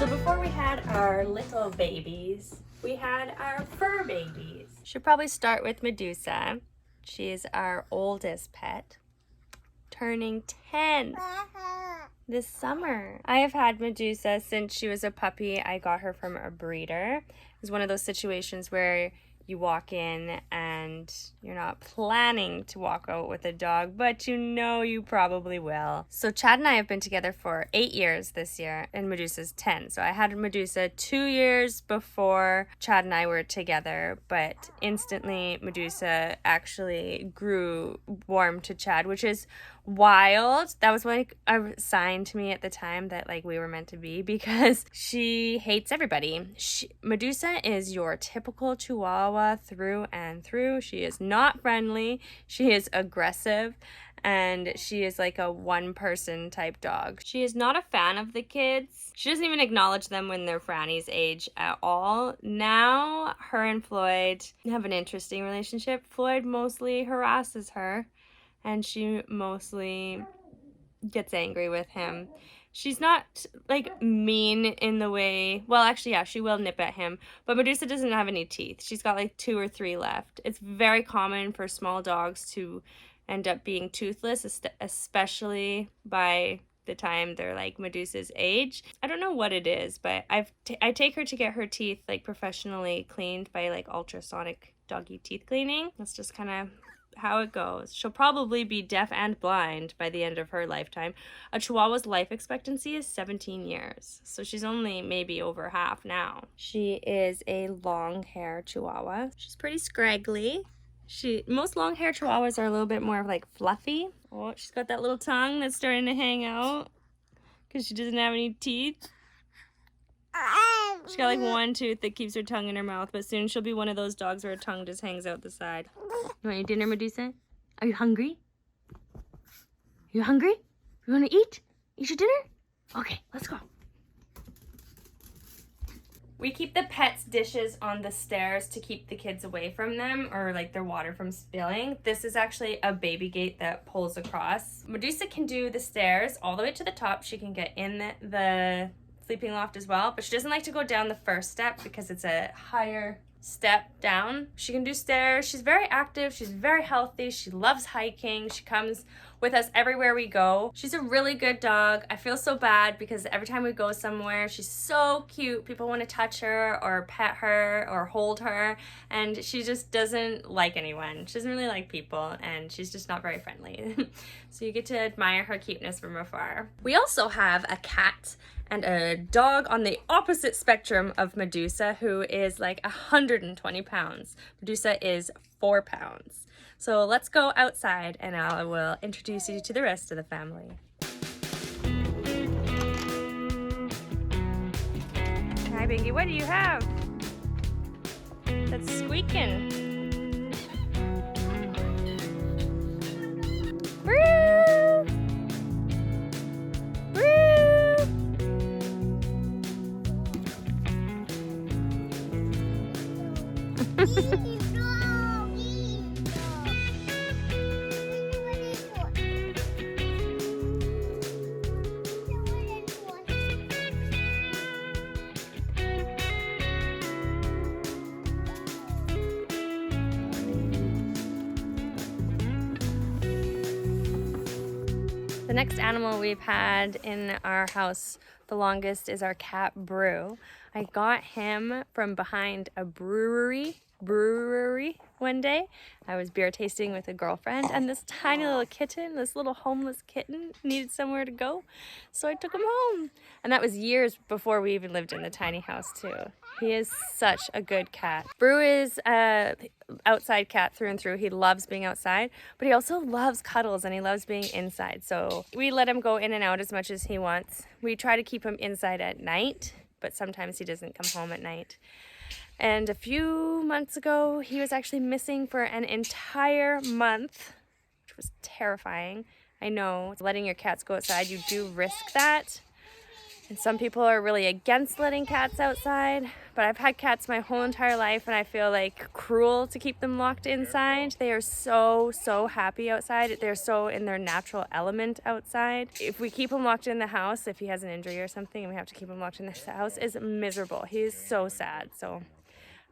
So before we had our little babies, we had our fur babies. Should probably start with Medusa. She is our oldest pet, turning 10 this summer. I have had Medusa since she was a puppy. I got her from a breeder. It was one of those situations where you walk in and you're not planning to walk out with a dog, but you know you probably will. So Chad and I have been together for 8 years this year, and Medusa's 10. So I had Medusa 2 years before Chad and I were together, but instantly Medusa actually grew warm to Chad, which is wild. That was like a sign to me at the time that like we were meant to be, because she hates everybody. Medusa is your typical Chihuahua through and through. She is not friendly. She is aggressive. And she is like a one-person type dog. She is not a fan of the kids. She doesn't even acknowledge them when they're Franny's age at all. Now, her and Floyd have an interesting relationship. Floyd mostly harasses her, and she mostly gets angry with him. She's not like mean in the way, well actually yeah, she will nip at him, but Medusa doesn't have any teeth. She's got like 2 or 3 left. It's very common for small dogs to end up being toothless, especially by the time they're like Medusa's age. I don't know what it is, but I take her to get her teeth like professionally cleaned by like ultrasonic doggy teeth cleaning. That's just kind of how it goes. She'll probably be deaf and blind by the end of her lifetime. A Chihuahua's life expectancy is 17 years, so she's only maybe over half now. She is a long hair Chihuahua. She's pretty scraggly. Most long hair Chihuahuas are a little bit more like fluffy. Oh, she's got that little tongue that's starting to hang out because she doesn't have any teeth. She's got like one tooth that keeps her tongue in her mouth, but soon she'll be one of those dogs where her tongue just hangs out the side. You want your dinner, Medusa? Are you hungry? You hungry? You want to eat? Eat your dinner? Okay, let's go. We keep the pets' dishes on the stairs to keep the kids away from them, or like their water from spilling. This is actually a baby gate that pulls across. Medusa can do the stairs all the way to the top. She can get in the sleeping loft as well, but she doesn't like to go down the first step because it's a higher step down. She can do stairs. She's very active. She's very healthy. She loves hiking. She comes with us everywhere we go. She's a really good dog. I feel so bad because every time we go somewhere, she's so cute. People want to touch her or pet her or hold her, and she just doesn't like anyone. She doesn't really like people, and she's just not very friendly. So you get to admire her cuteness from afar. We also have a cat and a dog on the opposite spectrum of Medusa, who is like 120 pounds. Medusa is 4 pounds. So let's go outside and I will introduce you to the rest of the family. Hi, Bingy, what do you have? That's squeaking. Woo! Woo! The next animal we've had in our house the longest is our cat Brew. I got him from behind a brewery one day. I was beer tasting with a girlfriend, and this tiny little kitten, this little homeless kitten, needed somewhere to go, so I took him home. And that was years before we even lived in the tiny house too. He is such a good cat. Brew is a outside cat through and through. He loves being outside, but he also loves cuddles and he loves being inside. So we let him go in and out as much as he wants. We try to keep him inside at night, but sometimes he doesn't come home at night. And a few months ago, he was actually missing for an entire month, which was terrifying. I know, letting your cats go outside, you do risk that. And some people are really against letting cats outside, but I've had cats my whole entire life and I feel like cruel to keep them locked inside. They are so happy outside. They're so in their natural element outside. If we keep him locked in the house, if he has an injury or something and we have to keep him locked in the house, is miserable. He is so sad. So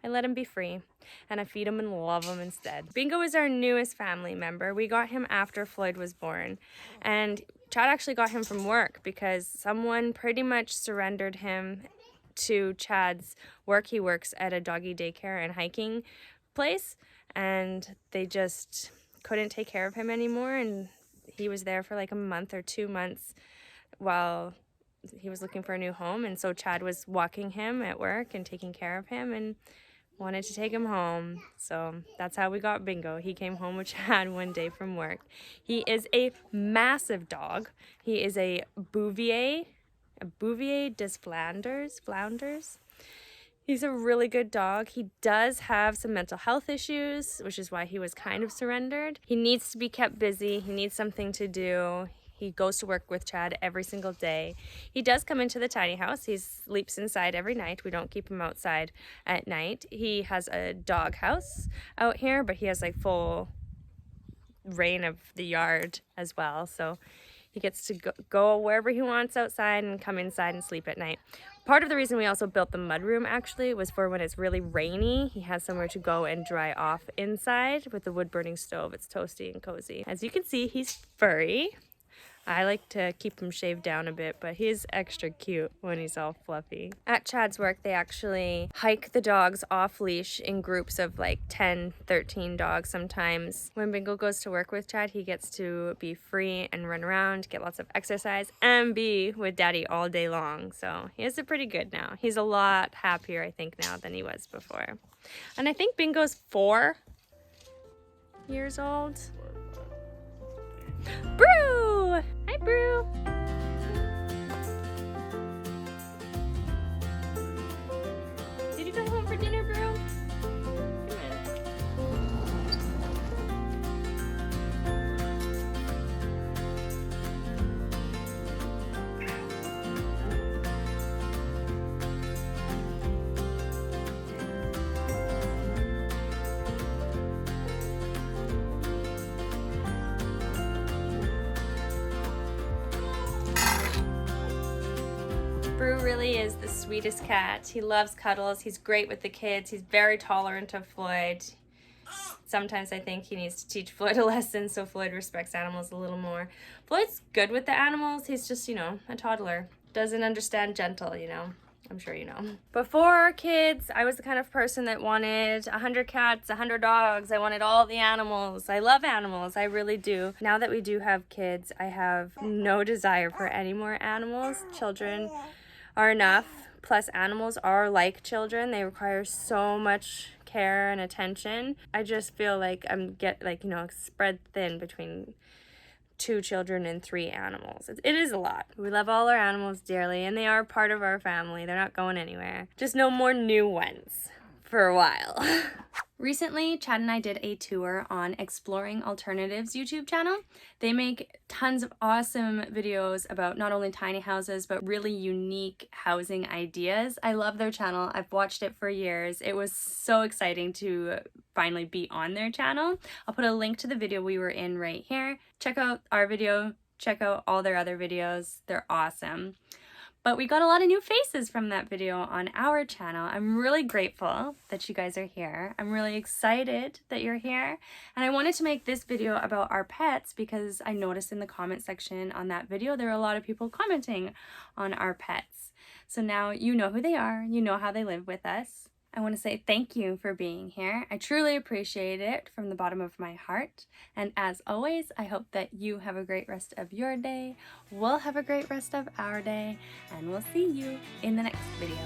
I let him be free and I feed him and love him instead. Bingo is our newest family member. We got him after Floyd was born, and Chad actually got him from work because someone pretty much surrendered him to Chad's work. He works at a doggy daycare and hiking place, and they just couldn't take care of him anymore, and he was there for like a month or 2 months while he was looking for a new home. And so Chad was walking him at work and taking care of him and wanted to take him home. So that's how we got Bingo. He came home with Chad one day from work. He is a massive dog. He is a Bouvier des Flounders. He's a really good dog. He does have some mental health issues, which is why he was kind of surrendered. He needs to be kept busy. He needs something to do. He goes to work with Chad every single day. He does come into the tiny house. He sleeps inside every night. We don't keep him outside at night. He has a dog house out here, but he has like full reign of the yard as well. So he gets to go wherever he wants outside and come inside and sleep at night. Part of the reason we also built the mudroom actually was for when it's really rainy. He has somewhere to go and dry off inside with the wood burning stove. It's toasty and cozy. As you can see, he's furry. I like to keep him shaved down a bit, but he's extra cute when he's all fluffy. At Chad's work, they actually hike the dogs off leash in groups of like 10, 13 dogs sometimes. When Bingo goes to work with Chad, he gets to be free and run around, get lots of exercise, and be with Daddy all day long. So he has it pretty good now. He's a lot happier, I think, now than he was before. And I think Bingo's 4 years old. Brew! Hi, Brew! Did you come home for dinner, Brew? Come in. Brew really is the sweetest cat. He loves cuddles. He's great with the kids. He's very tolerant of Floyd. Sometimes I think he needs to teach Floyd a lesson so Floyd respects animals a little more. Floyd's good with the animals. He's just, you know, a toddler. Doesn't understand gentle, you know. I'm sure you know. Before kids, I was the kind of person that wanted 100 cats, 100 dogs. I wanted all the animals. I love animals, I really do. Now that we do have kids, I have no desire for any more animals. Children are enough. Plus, animals are like children. They require so much care and attention. I just feel like I'm spread thin between 2 children and 3 animals. It is a lot. We love all our animals dearly, and they are part of our family. They're not going anywhere. Just no more new ones for a while. Recently, Chad and I did a tour on Exploring Alternatives YouTube channel. They make tons of awesome videos about not only tiny houses, but really unique housing ideas. I love their channel. I've watched it for years. It was so exciting to finally be on their channel. I'll put a link to the video we were in right here. Check out our video. Check out all their other videos. They're awesome. But we got a lot of new faces from that video on our channel. I'm really grateful that you guys are here. I'm really excited that you're here. And I wanted to make this video about our pets because I noticed in the comment section on that video, there are a lot of people commenting on our pets. So now you know who they are. You know how they live with us. I want to say thank you for being here. I truly appreciate it from the bottom of my heart. And as always, I hope that you have a great rest of your day. We'll have a great rest of our day. And we'll see you in the next video.